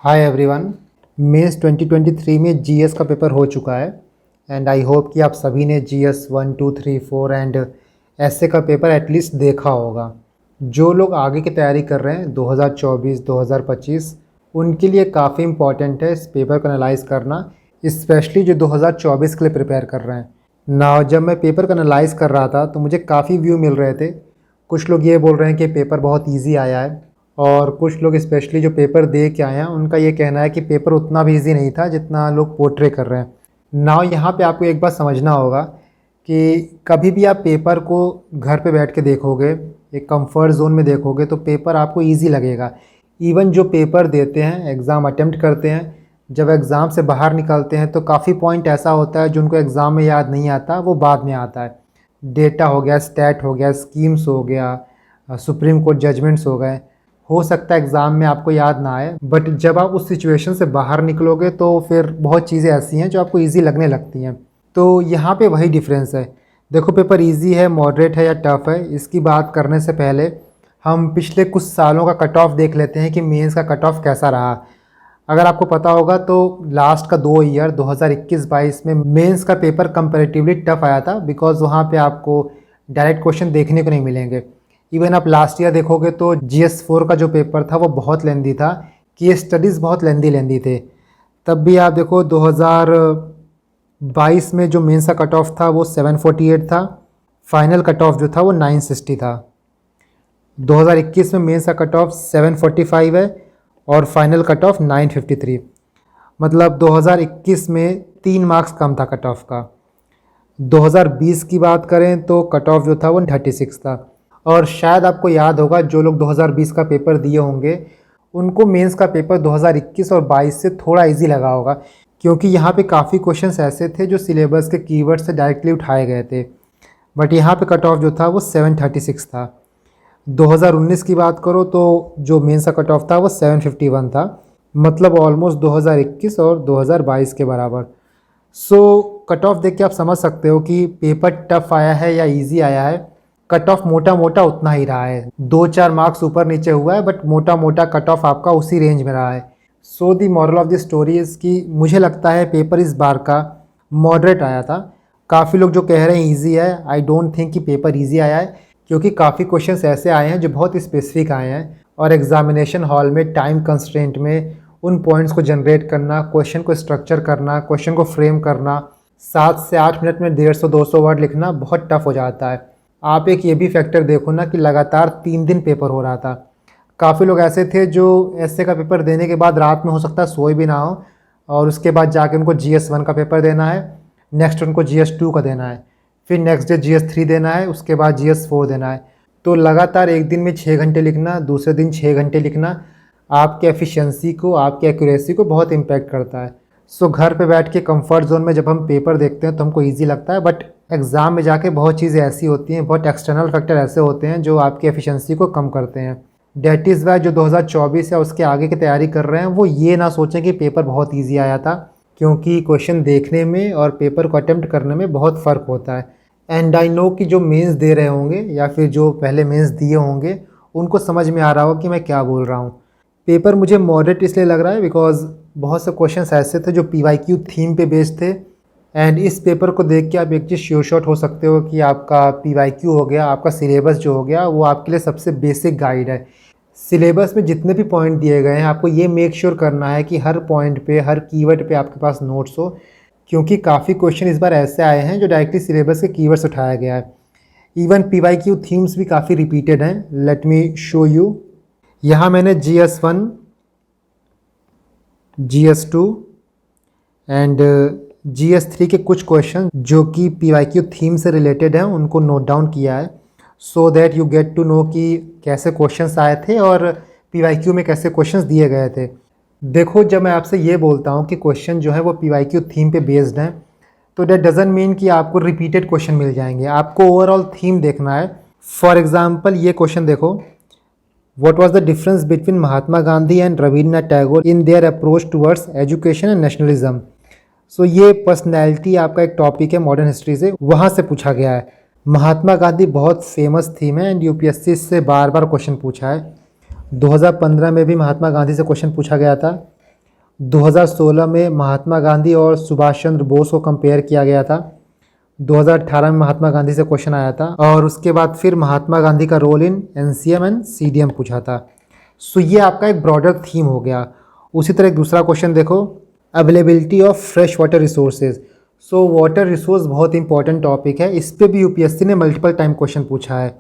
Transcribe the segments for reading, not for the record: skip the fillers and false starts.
Hi everyone. Mains 2023 में GS का paper हो चुका है एंड आई होप कि आप सभी ने जीएस 1, 2, 3, 4 एंड ऐसे का पेपर एटलीस्ट देखा होगा। जो लोग आगे की तैयारी कर रहे हैं 2024, 2025 उनके लिए काफ़ी इम्पॉर्टेंट है इस पेपर को एनालाइज करना, स्पेशली जो 2024 के लिए प्रिपेयर कर रहे हैं ना। जब मैं पेपर को एनालाइज कर रहा था तो मुझे काफ़ी व्यू मिल रहे थे। कुछ लोग ये बोल रहे हैं कि पेपर बहुत ईजी आया है और कुछ लोग स्पेशली जो पेपर दे के आए हैं उनका ये कहना है कि पेपर उतना भी ईजी नहीं था जितना लोग पोर्ट्रे कर रहे हैं। नाउ यहाँ पे आपको एक बात समझना होगा कि कभी भी आप पेपर को घर पे बैठ के देखोगे, एक कंफर्ट जोन में देखोगे तो पेपर आपको इजी लगेगा। इवन जो पेपर देते हैं, एग्ज़ाम अटेम्प्ट करते हैं, जब एग्ज़ाम से बाहर निकलते हैं तो काफ़ी पॉइंट ऐसा होता है जो उनको एग्ज़ाम में याद नहीं आता, वो बाद में आता है। डेटा हो गया, स्टैट हो गया, स्कीम्स हो गया, सुप्रीम कोर्ट जजमेंट्स हो गए। हो सकता है एग्ज़ाम में आपको याद ना आए, बट जब आप उस सिचुएशन से बाहर निकलोगे तो फिर बहुत चीज़ें ऐसी हैं जो आपको इजी लगने लगती हैं। तो यहाँ पे वही डिफरेंस है। देखो, पेपर इजी है, मॉडरेट है या टफ़ है, इसकी बात करने से पहले हम पिछले कुछ सालों का कट ऑफ देख लेते हैं कि मेंस का कट ऑफ कैसा रहा। अगर आपको पता होगा तो लास्ट का 2 ईयर 2021-22 में मेंस का पेपर कंपैरेटिवली टफ आया था, बिकॉज वहाँ पे आपको डायरेक्ट क्वेश्चन देखने को नहीं मिलेंगे। इवन आप लास्ट ईयर देखोगे तो GS4 का जो पेपर था वो बहुत लेंदी था, केस स्टडीज़ बहुत लेंदी थे। तब भी आप देखो 2022 में जो मेंस का कट ऑफ था वो 748 था, फाइनल कट ऑफ जो था वो 960 था। 2021 में मेंस का कट ऑफ 745 है और फाइनल कट ऑफ 953। मतलब 2021 में 3 मार्क्स कम था कट ऑफ का। 2020 की बात करें तो कट ऑफ जो था वो 36 था। और शायद आपको याद होगा, जो लोग 2020 का पेपर दिए होंगे उनको मेंस का पेपर 2021 और 22 से थोड़ा इजी लगा होगा, क्योंकि यहाँ पे काफ़ी क्वेश्चंस ऐसे थे जो सिलेबस के कीवर्ड से डायरेक्टली उठाए गए थे। बट यहाँ पे कट ऑफ जो था वो 736 था। 2019 की बात करो तो जो मेंस का कट ऑफ था वो 751 था, मतलब ऑलमोस्ट 2021 और 2022 के बराबर। सो कट ऑफ देख के आप समझ सकते हो कि पेपर टफ आया है या इजी आया है। कट ऑफ मोटा मोटा उतना ही रहा है, 2-4 मार्क्स ऊपर नीचे हुआ है, बट मोटा मोटा कट ऑफ आपका उसी रेंज में रहा है। So the moral of the story is कि मुझे लगता है पेपर इस बार का मॉडरेट आया था। काफ़ी लोग जो कह रहे हैं ईजी है, आई डोंट थिंक कि पेपर ईजी आया है, क्योंकि काफ़ी क्वेश्चंस ऐसे आए हैं जो बहुत स्पेसिफिक आए हैं और एग्जामिनेशन हॉल में टाइम कंस्ट्रेंट में उन पॉइंट्स को जनरेट करना, क्वेश्चन को स्ट्रक्चर करना, क्वेश्चन को फ्रेम करना, 7 से 8 मिनट में 150-200 वर्ड लिखना बहुत टफ हो जाता है। आप एक ये भी फैक्टर देखो ना कि लगातार 3 दिन पेपर हो रहा था। काफ़ी लोग ऐसे थे जो ऐसे का पेपर देने के बाद रात में हो सकता है सोए भी ना हो, और उसके बाद जाके उनको GS1 का पेपर देना है, नेक्स्ट उनको GS2 का देना है, फिर नेक्स्ट डे GS3 देना है, उसके बाद GS4 देना है। तो लगातार एक दिन में 6 घंटे लिखना, दूसरे दिन 6 घंटे लिखना आपके एफिशिएंसी को, आपकी एक्यूरेसी को बहुत इम्पैक्ट करता है। सो घर पे बैठ के कंफर्ट जोन में जब हम पेपर देखते हैं तो हमको इजी लगता है, बट एग्ज़ाम में जाके बहुत चीज़ें ऐसी होती हैं, बहुत एक्सटर्नल फैक्टर ऐसे होते हैं जो आपकी एफिशिएंसी को कम करते हैं। डेट इज़ वाई जो 2024 या उसके आगे की तैयारी कर रहे हैं वो ये ना सोचें कि पेपर बहुत ईजी आया था, क्योंकि क्वेश्चन देखने में और पेपर को अटेम्प्ट करने में बहुत फ़र्क होता है। एंड आई नो कि जो मेंस दे रहे होंगे या फिर जो पहले मेंस दिए होंगे उनको समझ में आ रहा होगा कि मैं क्या बोल रहा हूँ। पेपर मुझे मॉडरेट इसलिए लग रहा है बिकॉज बहुत से क्वेश्चंस ऐसे थे जो PYQ थीम पे बेस्ड थे। एंड इस पेपर को देख के आप एक चीज़ श्योर शॉट हो सकते हो कि आपका PYQ हो गया, आपका सिलेबस जो हो गया वो आपके लिए सबसे बेसिक गाइड है। सिलेबस में जितने भी पॉइंट दिए गए हैं आपको ये मेक श्योर करना है कि हर पॉइंट पे, हर कीवर्ड पे आपके पास नोट्स हो, क्योंकि काफ़ी क्वेश्चन इस बार ऐसे आए हैं जो डायरेक्टली सिलेबस के कीवर्ड्स उठाया गया है। इवन PYQ थीम्स भी काफ़ी रिपीटेड हैं। Let me show you. यहाँ मैंने GS1, GS2 एंड GS3 के कुछ क्वेश्चन जो कि PYQ थीम से रिलेटेड हैं उनको नोट डाउन किया है, so that you get to know कि कैसे क्वेश्चंस आए थे और PYQ में कैसे क्वेश्चंस दिए गए थे। देखो, जब मैं आपसे ये बोलता हूँ कि क्वेश्चन जो है वो PYQ थीम पे बेस्ड हैं, तो दैट डजंट मीन कि आपको रिपीटेड क्वेश्चन मिल जाएंगे। आपको ओवरऑल थीम देखना है। फॉर एग्जाम्पल ये क्वेश्चन देखो, What was the difference between Mahatma Gandhi and Rabindranath Tagore in their approach towards education and nationalism? So ये पर्सनैलिटी आपका एक टॉपिक है मॉडर्न हिस्ट्री से, वहाँ से पूछा गया है। महात्मा गांधी बहुत फेमस थीम है एंड UPSC से बार बार क्वेश्चन पूछा है। 2015 में भी महात्मा गांधी से क्वेश्चन पूछा गया था, 2016 में महात्मा गांधी और सुभाष चंद्र बोस को कंपेयर किया गया था। 2018 में महात्मा गांधी से क्वेश्चन आया था और उसके बाद फिर महात्मा गांधी का role in NCM and CDM पूछा था। सो ये आपका एक ब्रॉडर थीम हो गया। उसी तरह एक दूसरा क्वेश्चन देखो, availability of fresh water resources. So water resource बहुत इंपॉर्टेंट टॉपिक है, इस पर भी यूपीएससी ने मल्टीपल टाइम क्वेश्चन पूछा है।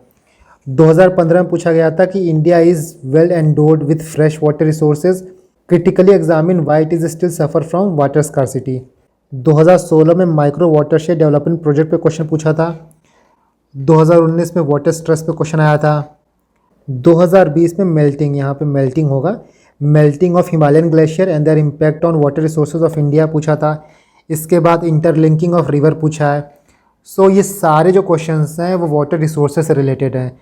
2015 में पूछा गया था कि India is well endowed with fresh water resources, critically examine why it is still suffer from water scarcity. 2016 में माइक्रो वाटरशेड डेवलपमेंट प्रोजेक्ट पे क्वेश्चन पूछा था। 2019 में वाटर स्ट्रेस पे क्वेश्चन आया था। 2020 में मेल्टिंग, यहाँ पे मेल्टिंग होगा, melting of Himalayan glacier and there impact on water resources of India पूछा था। इसके बाद इंटरलिंकिंग ऑफ रिवर पूछा है। सो ये सारे जो क्वेश्चंस हैं वो वाटर रिसोर्सेज से रिलेटेड हैं।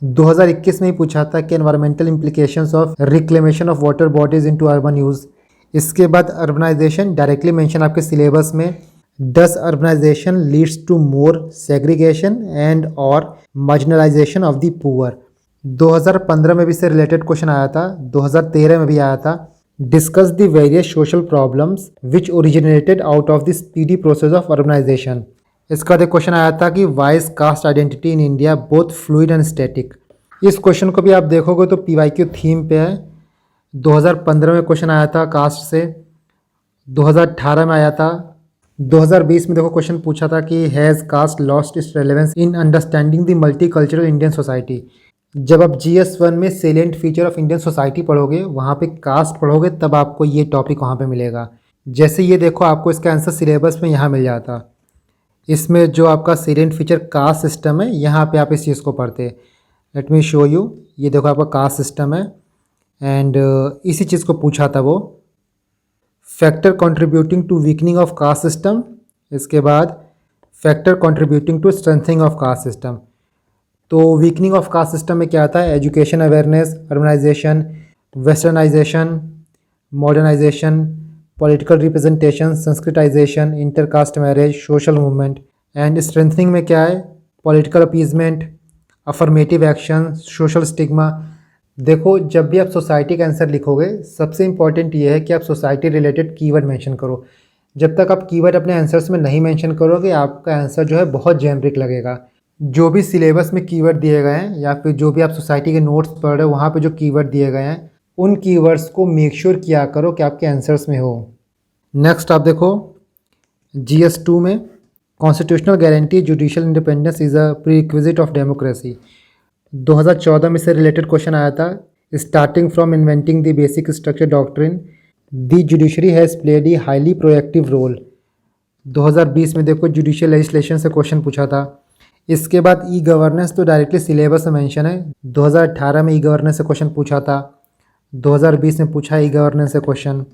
2021 में ही पूछा था कि environmental implications of reclamation of water bodies into urban use. इसके बाद अर्बनाइजेशन डायरेक्टली मेंशन आपके सिलेबस में, does urbanization leads to more segregation and और मार्जिनलाइजेशन ऑफ द पुअर। 2015 में भी इससे रिलेटेड क्वेश्चन आया था, 2013 में भी आया था। Discuss the various social problems which originated out of the speedy process of urbanisation. इसका बाद एक क्वेश्चन आया था कि why is caste identity in India both fluid and static. इस क्वेश्चन को भी आप देखोगे तो पीवाईक्यू थीम पे है। 2015 में क्वेश्चन आया था कास्ट से, 2018 में आया था। 2020 में देखो क्वेश्चन पूछा था कि has caste lost its relevance in understanding the multicultural Indian society. जब आप GS1 में salient feature of Indian society पढ़ोगे, वहाँ पे कास्ट पढ़ोगे, तब आपको ये टॉपिक वहाँ पे मिलेगा। जैसे ये देखो, आपको इसका आंसर सिलेबस में यहाँ मिल जाता। इसमें जो आपका सेलेंट फीचर कास्ट सिस्टम है, यहाँ पे आप इस चीज़ को पढ़ते। लेट मी शो यू, ये देखो आपका कास्ट सिस्टम है एंड इसी चीज़ को पूछा था वो, factor contributing to weakening of caste system. इसके बाद factor contributing to strengthening of caste system. तो वीकनिंग ऑफ कास्ट सिस्टम में क्या आता है? Education awareness, urbanisation, westernisation, modernisation, political representation, Sanskritisation, intercaste marriage, social movement. And strengthening में क्या है? Political appeasement, affirmative action, social stigma. देखो, जब भी आप सोसाइटी का आंसर लिखोगे, सबसे इंपॉर्टेंट ये है कि आप सोसाइटी रिलेटेड कीवर्ड मेंशन करो। जब तक आप कीवर्ड अपने आंसर्स में नहीं मेंशन करोगे, आपका आंसर जो है बहुत जेनरिक लगेगा। जो भी सिलेबस में कीवर्ड दिए गए हैं या फिर जो भी आप सोसाइटी के नोट्स पढ़ रहे हो, वहाँ पे जो कीवर्ड दिए गए हैं, उन कीवर्ड्स को मेक श्योर किया करो कि आपके आंसर्स में हो। नेक्स्ट आप देखो, GS2 में constitutional guarantee judicial independence is a prerequisite of democracy. 2014 में से रिलेटेड क्वेश्चन आया था, starting from inventing the basic structure doctrine the judiciary has played a highly proactive role. 2020 में देखो जुडिशियल लेजिस्लेशन से क्वेश्चन पूछा था। इसके बाद ई गवर्नेंस तो डायरेक्टली सिलेबस में मेंशन है। 2018 में ई गवर्नेंस से क्वेश्चन पूछा था, 2020 में पूछा ई गवर्नेंस से क्वेश्चन।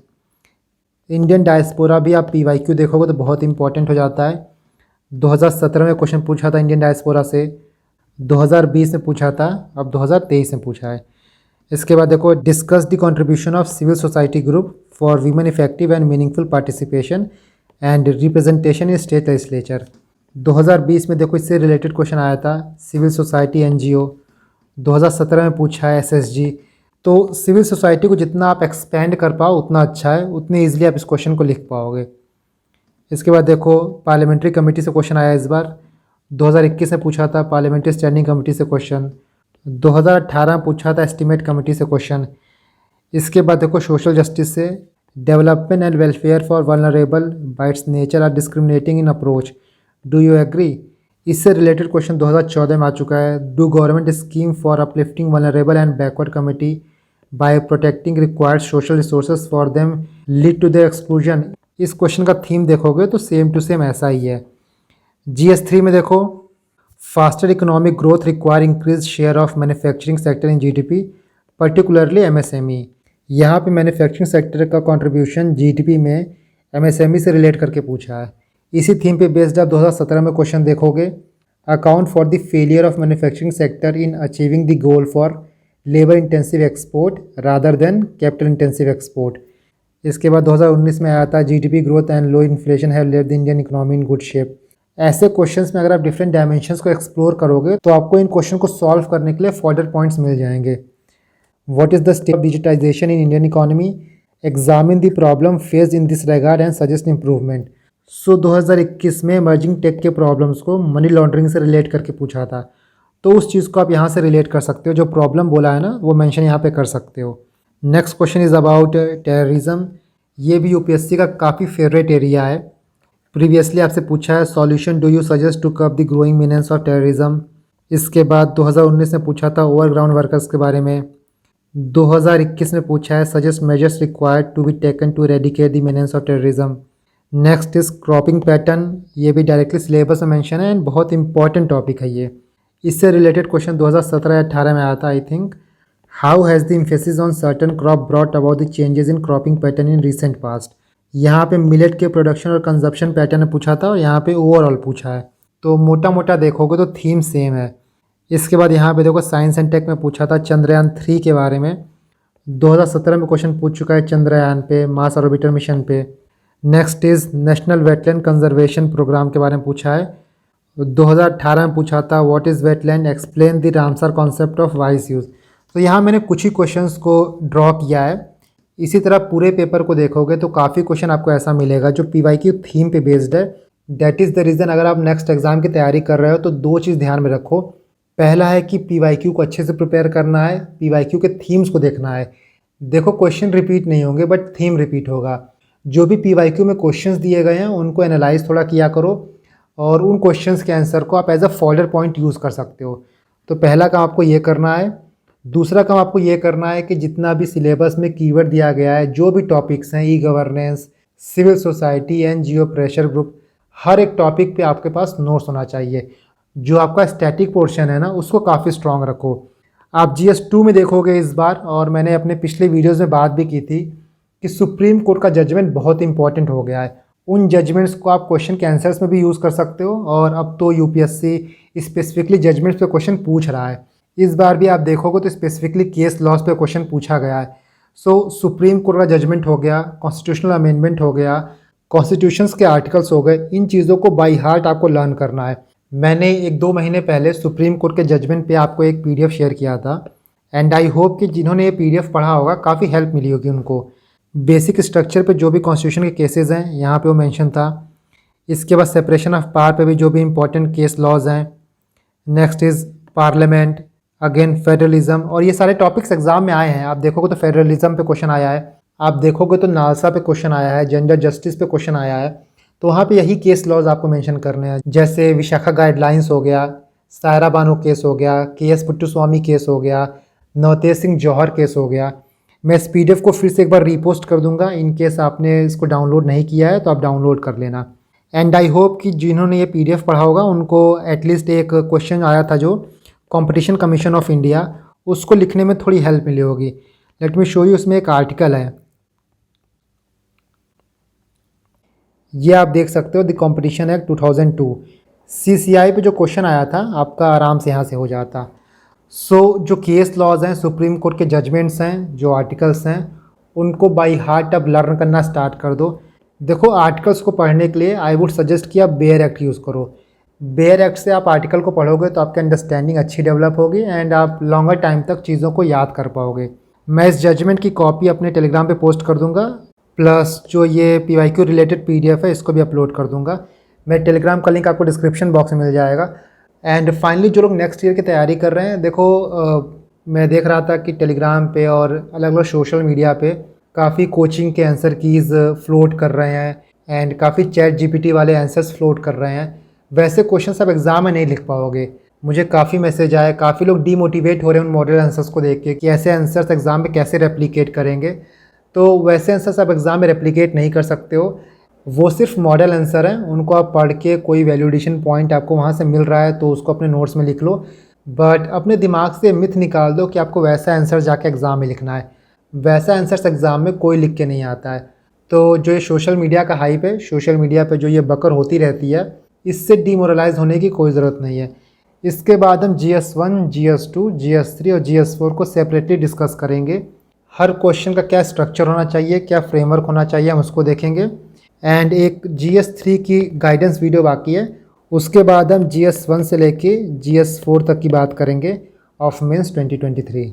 इंडियन डायस्पोरा भी आप पीवाईक्यू देखोगे तो बहुत इंपॉर्टेंट हो जाता है। 2017 में क्वेश्चन पूछा था इंडियन डायस्पोरा से, 2020 में पूछा था, अब 2023 में पूछा है। इसके बाद देखो, discuss the contribution of civil society group for women effective and meaningful participation and representation in state legislature. 2020 में देखो इससे रिलेटेड क्वेश्चन आया था, सिविल सोसाइटी NGO। 2017 में पूछा है SSG। तो सिविल सोसाइटी को जितना आप एक्सपेंड कर पाओ उतना अच्छा है, उतने ईजिली आप इस क्वेश्चन को लिख पाओगे। इसके बाद देखो, पार्लियामेंट्री कमेटी से क्वेश्चन आया इस बार। 2021 में पूछा था पार्लियामेंट्री स्टैंडिंग कमेटी से क्वेश्चन। 2018 में पूछा था एस्टीमेट कमेटी से क्वेश्चन। इसके बाद देखो, सोशल जस्टिस से, development and welfare for vulnerable by its nature are discriminating in approach, do you agree. इससे रिलेटेड क्वेश्चन 2014 में आ चुका है। Do government scheme for uplifting vulnerable and backward community by protecting required social resources for them lead to their exclusion. इस question का theme देखोगे तो same to same ऐसा ही है। GS3 में देखो, faster economic growth require increase share of manufacturing sector in GDP, particularly MSME। यहाँ पे मैन्युफैक्चरिंग सेक्टर का कंट्रीब्यूशन GDP में MSME से रिलेट करके पूछा है। इसी थीम पे बेस्ड आप 2017 में क्वेश्चन देखोगे, account for the failure of manufacturing sector in achieving the goal for labour intensive export rather than capital intensive export. इसके बाद 2019 में आया था, GDP growth and low inflation have left the Indian economy in good shape. ऐसे questions में अगर आप different dimensions को एक्सप्लोर करोगे तो आपको इन क्वेश्चन को सॉल्व करने के लिए फर्दर पॉइंट्स मिल जाएंगे। What is the state of digitization in Indian economy, examine the problem faced in this regard and suggest improvement. So 2021 में इमर्जिंग टेक के प्रॉब्लम्स को मनी लॉन्ड्रिंग से रिलेट करके पूछा था, तो उस चीज़ को आप यहाँ से रिलेट कर सकते हो, जो प्रॉब्लम बोला है ना वो मेंशन यहाँ पे कर सकते हो। Next question is about terrorism. ये भी यूपीएससी का काफ़ी फेवरेट एरिया है। प्रीवियसली आपसे पूछा है solution do you suggest to curb the growing menace of terrorism. इसके बाद 2019 में पूछा था ओवरग्राउंड वर्कर्स के बारे में। 2021 में पूछा है suggest measures required to be taken to eradicate the menace of terrorism. Next is cropping pattern. ये भी डायरेक्टली सिलेबस में मेंशन है एंड बहुत इंपॉर्टेंट टॉपिक है ये। इससे रिलेटेड क्वेश्चन 2017 या 18 में आया था I think. How has the emphasis on certain crop brought about the changes in cropping pattern in recent past. यहाँ पे मिलेट के प्रोडक्शन और कंजप्शन पैटर्न में पूछा था और यहाँ पे ओवरऑल पूछा है, तो मोटा मोटा देखोगे तो थीम सेम है। इसके बाद यहाँ पे देखो साइंस एंड टेक में पूछा था चंद्रयान 3 के बारे में। 2017 में क्वेश्चन पूछ चुका है चंद्रयान पे, मार्स ऑर्बिटर मिशन पे। Next is national wetland conservation programme के बारे में पूछा है। 2018 में पूछा था what is wetland, explain the Ramsar concept of wise use. तो यहाँ मैंने कुछ ही क्वेश्चंस को ड्रॉ किया है। इसी तरह पूरे पेपर को देखोगे तो काफ़ी क्वेश्चन आपको ऐसा मिलेगा जो पीवाईक्यू थीम पे बेस्ड है। दैट इज़ द रीज़न अगर आप नेक्स्ट एग्ज़ाम की तैयारी कर रहे हो तो दो चीज़ ध्यान में रखो। पहला है कि पीवाईक्यू को अच्छे से प्रिपेयर करना है, पीवाईक्यू के थीम्स को देखना है। देखो क्वेश्चन रिपीट नहीं होंगे बट थीम रिपीट होगा। जो भी पीवाईक्यू में क्वेश्चंस दिए गए हैं उनको एनालाइज थोड़ा किया करो और उन क्वेश्चंस के आंसर को आप as a folder point use कर सकते हो। तो पहला काम आपको ये करना है। दूसरा काम आपको ये करना है कि जितना भी सिलेबस में कीवर्ड दिया गया है, जो भी टॉपिक्स हैं, e governance, civil society, NGO, pressure group, हर एक टॉपिक पे आपके पास नोट्स होना चाहिए। जो आपका स्टैटिक पोर्शन है ना उसको काफ़ी स्ट्रॉन्ग रखो। आप GS2 में देखोगे इस बार, और मैंने अपने पिछले वीडियोज़ में बात भी की थी कि सुप्रीम कोर्ट का जजमेंट बहुत इंपॉर्टेंट हो गया है। उन जजमेंट्स को आप क्वेश्चन के आंसर्स में भी यूज़ कर सकते हो और अब तो यूपीएससी स्पेसिफिकली जजमेंट्स पे क्वेश्चन पूछ रहा है। इस बार भी आप देखोगे तो स्पेसिफिकली केस लॉस पे क्वेश्चन पूछा गया है। सो सुप्रीम कोर्ट का जजमेंट हो गया, कॉन्स्टिट्यूशनल अमेंडमेंट हो गया, कॉन्स्टिट्यूशंस के आर्टिकल्स हो गए, इन चीज़ों को बाई हार्ट आपको लर्न करना है। मैंने 1-2 महीने पहले सुप्रीम कोर्ट के जजमेंट पे आपको एक PDF शेयर किया था एंड आई होप कि जिन्होंने ये PDF पढ़ा होगा काफ़ी हेल्प मिली होगी उनको। बेसिक स्ट्रक्चर पे जो भी कॉन्स्टिट्यूशन के केसेस हैं यहाँ पे वो मेंशन था। इसके बाद सेपरेशन ऑफ पावर पे भी जो भी इंपॉर्टेंट केस लॉज हैं। Next is parliament, again federalism, और ये सारे टॉपिक्स एग्जाम में आए हैं। आप देखोगे तो फेडरलिज्म पे क्वेश्चन आया है, आप देखोगे तो नालसा पे क्वेश्चन आया है, जेंडर जस्टिस पे क्वेश्चन आया है। तो वहाँ पे यही केस लॉज आपको मेंशन करने हैं, जैसे विशाखा गाइडलाइंस हो गया, सायरा बानो केस हो गया, KS पुट्टुस्वामी केस हो गया, नवतेज सिंह जौहर केस हो गया। मैं इस PDF को फिर से एक बार रीपोस्ट कर दूंगा, इन केस आपने इसको डाउनलोड नहीं किया है तो आप डाउनलोड कर लेना। एंड आई होप कि जिन्होंने ये PDF पढ़ा होगा उनको एटलीस्ट एक क्वेश्चन आया था जो कंपटीशन कमीशन ऑफ इंडिया, उसको लिखने में थोड़ी हेल्प मिली होगी। लेट मी शो यू, उसमें एक आर्टिकल है, ये आप देख सकते हो, द कंपटीशन एक्ट 2002। CCI पे जो क्वेश्चन आया था आपका आराम से यहाँ से हो जाता। सो जो केस लॉज हैं, सुप्रीम कोर्ट के जजमेंट्स हैं, जो आर्टिकल्स हैं, उनको बाई हार्ट अब लर्न करना स्टार्ट कर दो। देखो आर्टिकल्स को पढ़ने के लिए आई वुड सजेस्ट कि आप बेयर एक्ट यूज़ करो। बेयर एक्ट से आप आर्टिकल को पढ़ोगे तो आपकी अंडरस्टैंडिंग अच्छी डेवलप होगी एंड आप लॉन्गर टाइम तक चीज़ों को याद कर पाओगे। मैं इस जजमेंट की कॉपी अपने टेलीग्राम पे पोस्ट कर दूंगा, प्लस जो ये PYQ रिलेटेड PDF है इसको भी अपलोड कर दूंगा। मेरे टेलीग्राम का लिंक आपको डिस्क्रिप्शन बॉक्स में मिल जाएगा। एंड फाइनली जो लोग नेक्स्ट ईयर की तैयारी कर रहे हैं, देखो मैं देख रहा था कि टेलीग्राम पे और अलग अलग सोशल मीडिया पे काफ़ी कोचिंग के आंसर कीज़ फ्लोट कर रहे हैं एंड काफ़ी ChatGPT वाले आंसर्स फ्लोट कर रहे हैं। वैसे क्वेश्चन आप एग्ज़ाम में नहीं लिख पाओगे। मुझे काफ़ी मैसेज आए, काफ़ी लोग डीमोटिवेट हो रहे हैं उन मॉडल आंसर्स को देख के कि ऐसे आंसर्स एग्ज़ाम में कैसे रेप्लिकेट करेंगे। तो वैसे आंसर्स आप एग्ज़ाम में रेप्लिकेट नहीं कर सकते हो, वो सिर्फ मॉडल आंसर हैं, उनको आप पढ़ के कोई वैल्यूडेशन पॉइंट आपको वहाँ से मिल रहा है तो उसको अपने नोट्स में लिख लो। बट अपने दिमाग से मिथ निकाल दो कि आपको वैसा आंसर जाके एग्ज़ाम में लिखना है। वैसा आंसर एग्ज़ाम में कोई लिख के नहीं आता है। तो जो ये सोशल मीडिया का हाइप है, सोशल मीडिया पे जो ये बकर होती रहती है, इससे डीमोरलाइज होने की कोई ज़रूरत नहीं है। इसके बाद हम GS1, GS2, GS3 और GS4 को सेपरेटली डिस्कस करेंगे। हर क्वेश्चन का क्या स्ट्रक्चर होना चाहिए, क्या फ्रेमवर्क होना चाहिए, हम उसको देखेंगे। एंड एक GS3 की गाइडेंस वीडियो बाकी है, उसके बाद हम GS1 से लेके GS4 तक की बात करेंगे ऑफ मेंस 2023।